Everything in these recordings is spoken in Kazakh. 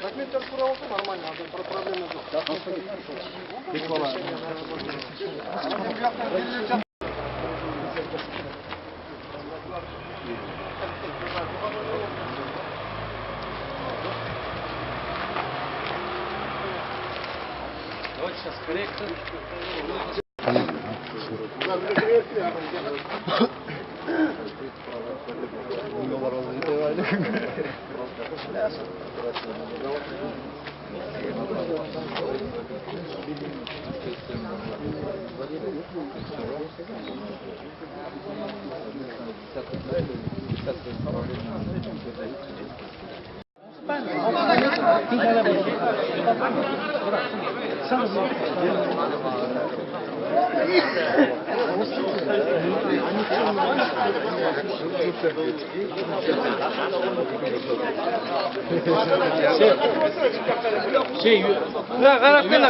Документтер тура болса нормально, проблема жоқ. Давайте сейчас корректор.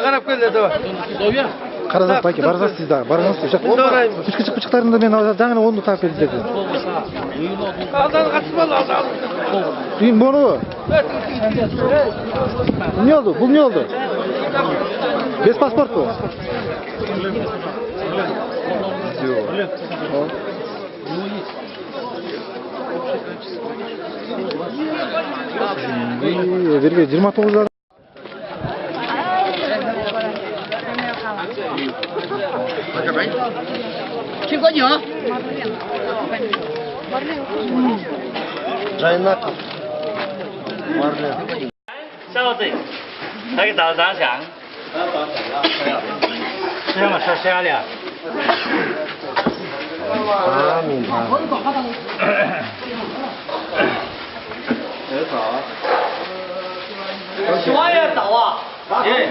Қарап келді, давай. Қарасақ бәке, барғансыз да, барғансыз. Үшкі шықпычықтарында мен жаңына онды тап едім деді. Алдан қатыспалы, алдан. Үйін бұны? Не oldu? Бұл не oldu? Без паспорт bu? Берге 29 жар. Kim có gì hả? Жайнақов. Марлен. 稍等，那个早上想。这样嘛，说瞎了。喜欢也倒啊？哎，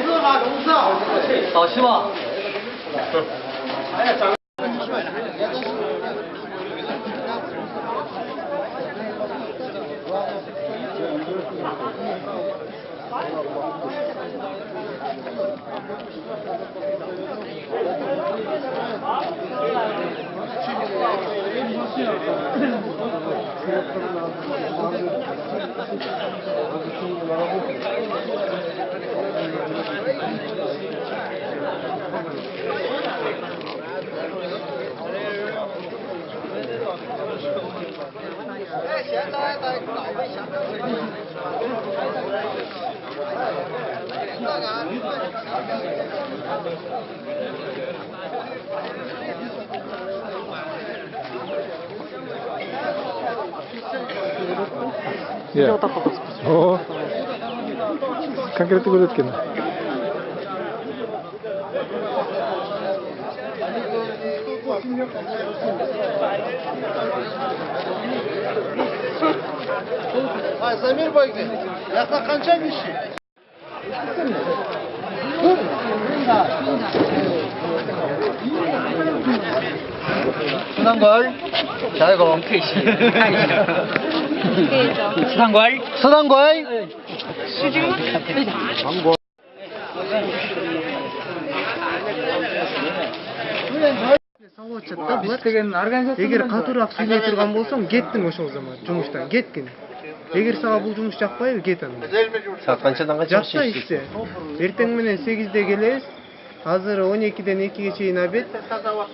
倒是吗？Ya. Oh. Konkretni ko'rsatgan. Ay Samir Bayge, yakta qancha kishi? 수단걸. 잘 거. 수단걸. 수단걸. 수중. Егер қатырақ сөйлей тұрған болсам, кеттің ошол заман жұмыштан, кеткін. Егер саға бұл жұмыс жақпайды, кет анда. Saat қаншадан қанша Жақса іште. Ертең менен 8-де келесіз, азыр 12-ден 2-ге чейін обед,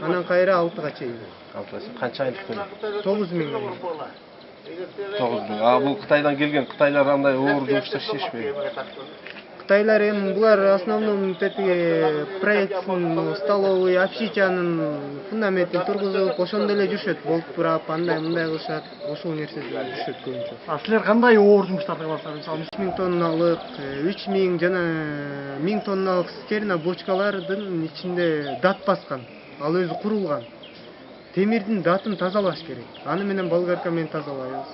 анан кайра 6-га чейин. Қанша айлық төлейді? 9 000. 9 000. А бұл Қытайдан келген Қытайлар андай ауыр жұмыстар шешпейді. Қытайлар эми булар основном проектин столовый общичанын фундаментин тургузуп, ошондо эле жүрүшөт. Болуп турап, андай мындай кылышат, ошол нерседе жүрүшөт көбүнчө. А силер кандай оор жумуштарды кыласыздар? Мисалы 3000 тонналык, 3000 жана 1000 тонналык стерна бочкалардын ичинде дат баскан. Ал өзү курулган. Темирдин датын тазалаш керек. Аны менен болгарка менен тазалайбыз.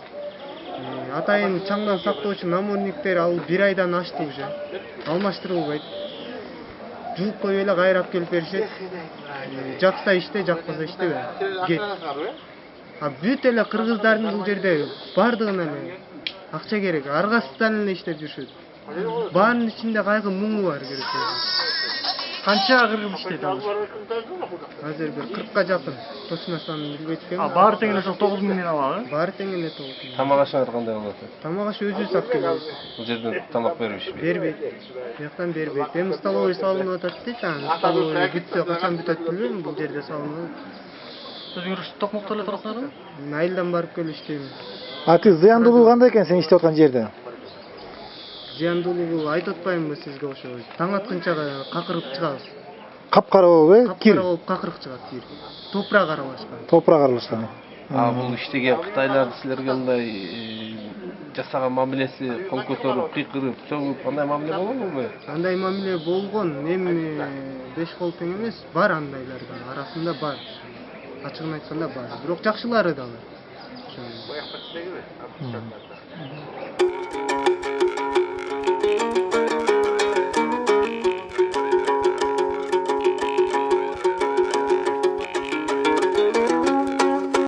Атайын чаңдан сактоочу намордниктер ал 1 айдан ашты уже. Алмаштырылбайт. Жууп коюп эле кайрап келип беришет. Жакса иште, жакпаса иштебе. Кет. А бүт эле кыргыздардын бул жерде бардыгына эле акча керек. Аргасыздан эле иштеп жүрүшөт. Баанын ичинде кайгы муңу бар керек. Канча кыргыз иштейт азыр? Азыр бир 40ка жакын. Точно санын билбейт экенмин. Баары тең эле ошол 9 миңден алабы? Баары тең эле 9 миң. Тамак ашыңар кандай болот? Тамак аш өзүбүз алып келебиз. Бул жерден тамак беришпи? Бербейт. Бияктан бербейт. Эми столовый салынып атат дейт, анан столовый бүтсө качан бүтөт билбейм, бул жерде салынат. Өзүңөр токмокто эле турасыңарбы? Мен айылдан барып келип иштейм. А тиз зыяндуулугу кандай экен сен иштеп аткан жерде? Зыяндуулугу айтып атпаймынбы сизге ошо. Таң атканча какырып чыгабыз. Капкара болуп, кир. Капкара болуп какырып чыгат кир. Топурак аралашкан. Топурак аралашкан. Бул иштеген кытайлар силерге мындай жасаган мамилеси, кол көтөрүп, кыйкырып, сөгүп, андай мамиле болгонбу? Андай мамиле болгон. Эми 5 кол тең эмес, бар андайлар да, арасында бар. Ачыгын айтканда бар. Бирок жакшылары да бар.